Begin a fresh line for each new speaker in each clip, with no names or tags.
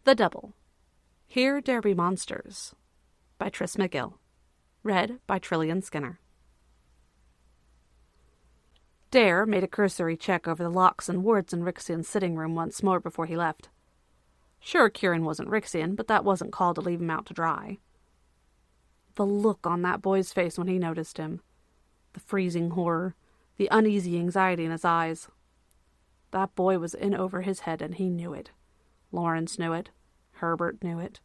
The Double. Here There Be Monsters by Tris McGill. Read by Trillian Skinner. Dair made a cursory check over the locks and wards in Rixian's sitting room once more before he left. Sure, Kieran wasn't Rixian, but that wasn't call to leave him out to dry. The look on that boy's face when he noticed him. The freezing horror. The uneasy anxiety in his eyes. That boy was in over his head, and he knew it. Lawrence knew it. Herbert knew it.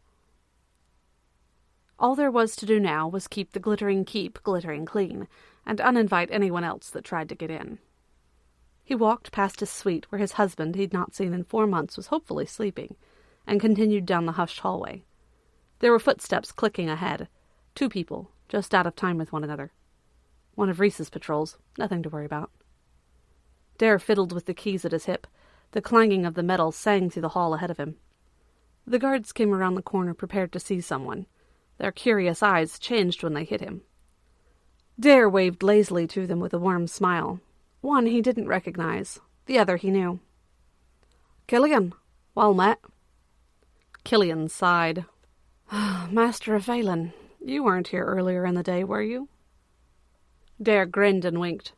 All there was to do now was keep the glittering keep glittering clean, and uninvite anyone else that tried to get in. He walked past his suite where his husband he'd not seen in 4 months was hopefully sleeping, and continued down the hushed hallway. There were footsteps clicking ahead. 2 people, just out of time with one another. One of Reese's patrols, nothing to worry about. Dair fiddled with the keys at his hip. The clanging of the metal sang through the hall ahead of him. The guards came around the corner prepared to see someone. Their curious eyes changed when they hit him. Dair waved lazily to them with a warm smile. One he didn't recognize, the other he knew. "Killian, well met." Killian sighed. "Master O'Phelan, you weren't here earlier in the day, were you?" Dair grinned and winked.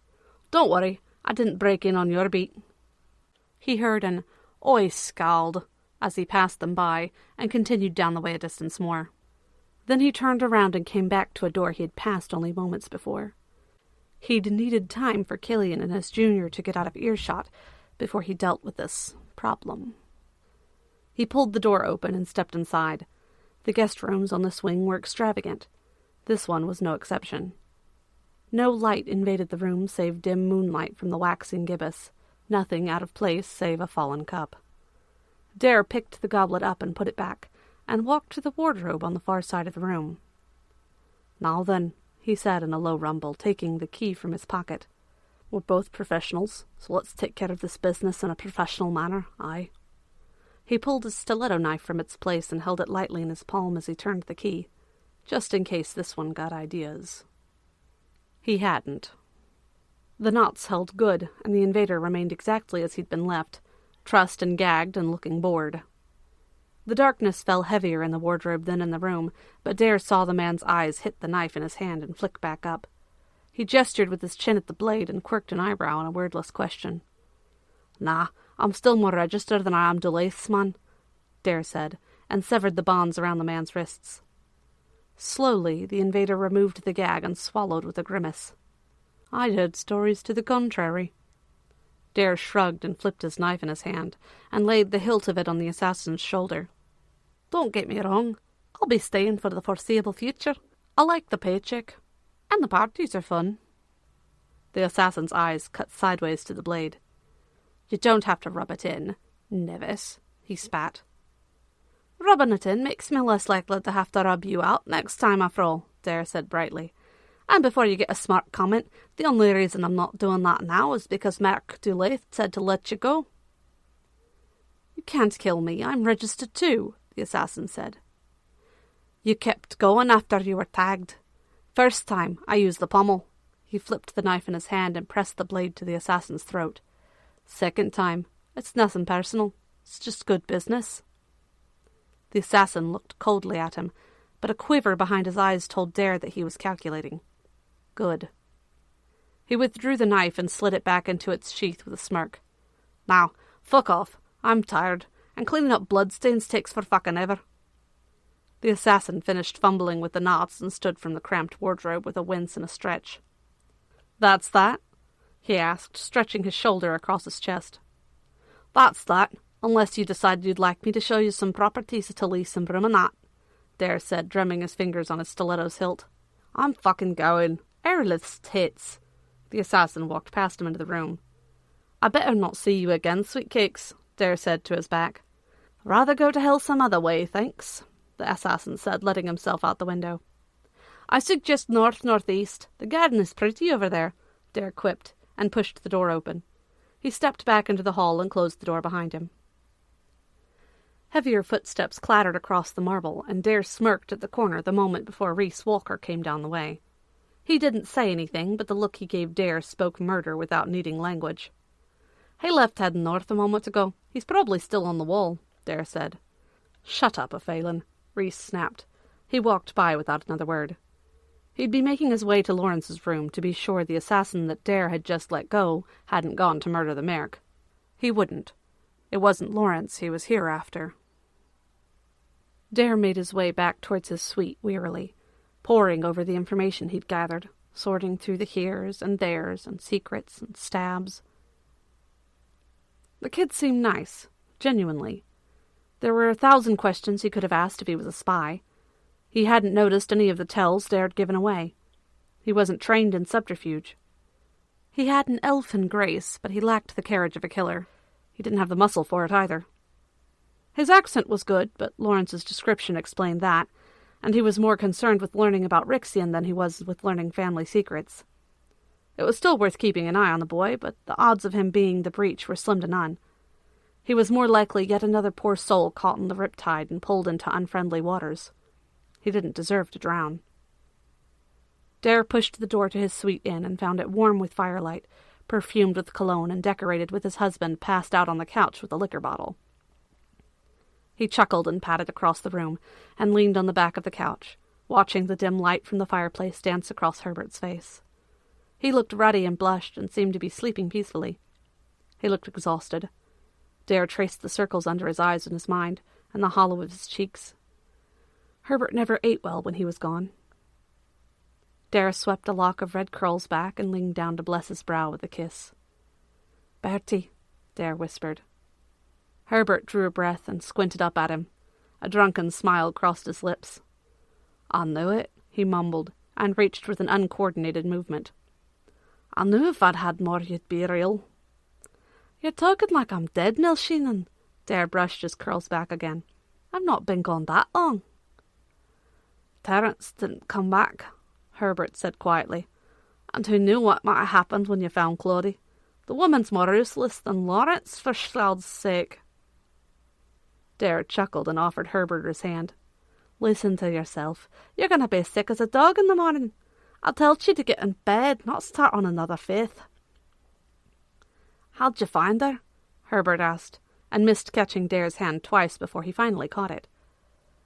"Don't worry, I didn't break in on your beat." He heard an "Oi, scald," as he passed them by, and continued down the way a distance more. Then he turned around and came back to a door he had passed only moments before. He'd needed time for Killian and his junior to get out of earshot before he dealt with this problem. He pulled the door open and stepped inside. The guest rooms on this wing were extravagant. This one was no exception. No light invaded the room save dim moonlight from the waxing gibbous. Nothing out of place save a fallen cup. Dair picked the goblet up and put it back, and walked to the wardrobe on the far side of the room. "Now then," he said in a low rumble, taking the key from his pocket. "We're both professionals, so let's take care of this business in a professional manner, aye." He pulled his stiletto knife from its place and held it lightly in his palm as he turned the key, just in case this one got ideas. He hadn't. The knots held good, and the invader remained exactly as he'd been left, trussed and gagged and looking bored. The darkness fell heavier in the wardrobe than in the room, but Dair saw the man's eyes hit the knife in his hand and flick back up. He gestured with his chin at the blade and quirked an eyebrow in a wordless question. "Nah, I'm still more registered than I am Dulaith's man," Dair said, and severed the bonds around the man's wrists. Slowly, the invader removed the gag and swallowed with a grimace. "I'd heard stories to the contrary." Dair shrugged and flipped his knife in his hand, and laid the hilt of it on the assassin's shoulder. "Don't get me wrong, I'll be staying for the foreseeable future. I like the paycheck, and the parties are fun." The assassin's eyes cut sideways to the blade. "You don't have to rub it in, Nevis," he spat. "Rubbing it in makes me less likely to have to rub you out next time I throw," Dair said brightly. "And before you get a smart comment, the only reason I'm not doing that now is because Mark Dulaith said to let you go." "You can't kill me, I'm registered too," the assassin said. "You kept going after you were tagged. First time, I used the pommel." He flipped the knife in his hand and pressed the blade to the assassin's throat. "Second time, it's nothing personal. It's just good business." The assassin looked coldly at him, but a quiver behind his eyes told Dair that he was calculating. Good. He withdrew the knife and slid it back into its sheath with a smirk. "Now, fuck off. I'm tired, and cleaning up bloodstains takes for fucking ever." The assassin finished fumbling with the knots and stood from the cramped wardrobe with a wince and a stretch. "That's that?" he asked, stretching his shoulder across his chest. "That's that, unless you decide you'd like me to show you some properties to lease and broom and that," Dair said, drumming his fingers on his stiletto's hilt. "I'm fucking going. Airlith's tits." The assassin walked past him into the room. "I better not see you again, sweetcakes," Dair said to his back. "Rather go to hell some other way, thanks," the assassin said, letting himself out the window. "I suggest north-northeast. The garden is pretty over there," Dair quipped, and pushed the door open. He stepped back into the hall and closed the door behind him. Heavier footsteps clattered across the marble, and Dair smirked at the corner the moment before Rhys Walker came down the way. He didn't say anything, but the look he gave Dair spoke murder without needing language. "He left heading north a moment ago. He's probably still on the wall," Dair said. "Shut up, O'Phelan," Rhys snapped. He walked by without another word. He'd be making his way to Lawrence's room to be sure the assassin that Dair had just let go hadn't gone to murder the Merc. He wouldn't. It wasn't Lawrence he was here after. Dair made his way back towards his suite wearily, poring over the information he'd gathered, sorting through the heres and theirs and secrets and stabs. The kid seemed nice, genuinely. There were 1,000 questions he could have asked if he was a spy. He hadn't noticed any of the tells Dair had given away. He wasn't trained in subterfuge. He had an elfin grace, but he lacked the carriage of a killer. He didn't have the muscle for it either. His accent was good, but Lawrence's description explained that, and he was more concerned with learning about Rixian than he was with learning family secrets. It was still worth keeping an eye on the boy, but the odds of him being the breach were slim to none. He was more likely yet another poor soul caught in the riptide and pulled into unfriendly waters. He didn't deserve to drown. Dair pushed the door to his suite inn and found it warm with firelight, perfumed with cologne and decorated with his husband passed out on the couch with a liquor bottle. He chuckled and padded across the room and leaned on the back of the couch, watching the dim light from the fireplace dance across Herbert's face. He looked ruddy and blushed and seemed to be sleeping peacefully. He looked exhausted. Dair traced the circles under his eyes in his mind and the hollow of his cheeks. Herbert never ate well when he was gone. Dair swept a lock of red curls back and leaned down to bless his brow with a kiss. "Bertie," Dair whispered. Herbert drew a breath and squinted up at him. A drunken smile crossed his lips. "I knew it," he mumbled, and reached with an uncoordinated movement. "I knew if I'd had more you'd be real." "You're talking like I'm dead, Milsheenan." Dair brushed his curls back again. "I've not been gone that long." "Terence didn't come back," Herbert said quietly. "And who knew what might have happened when you found Claudie? The woman's more ruthless than Lawrence, for God's sake." Dair chuckled and offered Herbert his hand. "Listen to yourself. You're going to be sick as a dog in the morning. I told you to get in bed, not start on another faith." "How'd you find her?" Herbert asked, and missed catching Dair's hand twice before he finally caught it.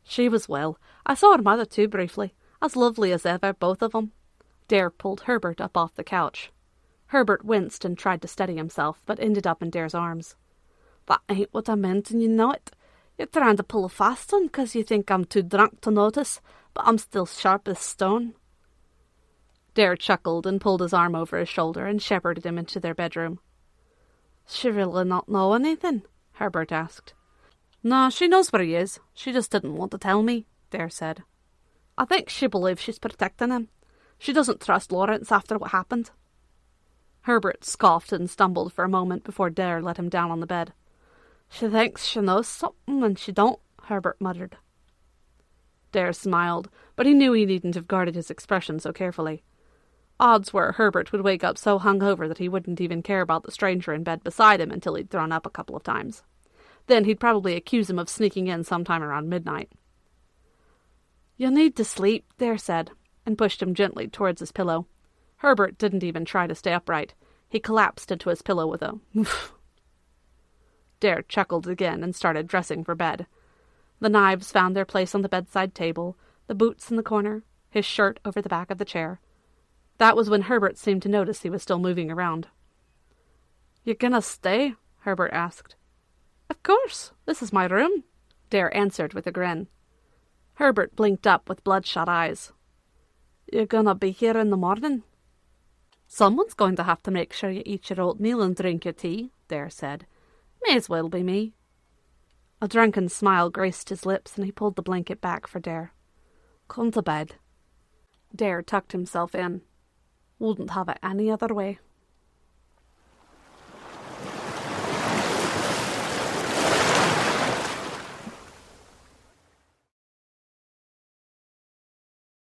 "She was well. I saw her mother too briefly. As lovely as ever, both of them." Dair pulled Herbert up off the couch. Herbert winced and tried to steady himself, but ended up in Dair's arms. "That ain't what I meant, and you know it. You're trying to pull a fast one because you think I'm too drunk to notice, but I'm still sharp as stone." Dair chuckled and pulled his arm over his shoulder and shepherded him into their bedroom. "She really not know anything?" Herbert asked. "No, she knows where he is. She just didn't want to tell me," Dair said. "I think she believes she's protecting him. She doesn't trust Lawrence after what happened." Herbert scoffed and stumbled for a moment before Dair let him down on the bed. "She thinks she knows something when she don't," Herbert muttered. Dair smiled, but he knew he needn't have guarded his expression so carefully. Odds were Herbert would wake up so hungover that he wouldn't even care about the stranger in bed beside him until he'd thrown up a couple of times. Then he'd probably accuse him of sneaking in sometime around midnight. "You need to sleep," Dair said, and pushed him gently towards his pillow. Herbert didn't even try to stay upright. He collapsed into his pillow with a "Oof." Dair chuckled again and started dressing for bed. The knives found their place on the bedside table, the boots in the corner, his shirt over the back of the chair. That was when Herbert seemed to notice he was still moving around. "You gonna stay?" Herbert asked. "Of course. This is my room," Dair answered with a grin. Herbert blinked up with bloodshot eyes. "You gonna be here in the morning?" "Someone's going to have to make sure you eat your oatmeal and drink your tea," Dair said. "May as well be me." A drunken smile graced his lips, and he pulled the blanket back for Dair. "Come to bed." Dair tucked himself in. "Wouldn't have it any other way."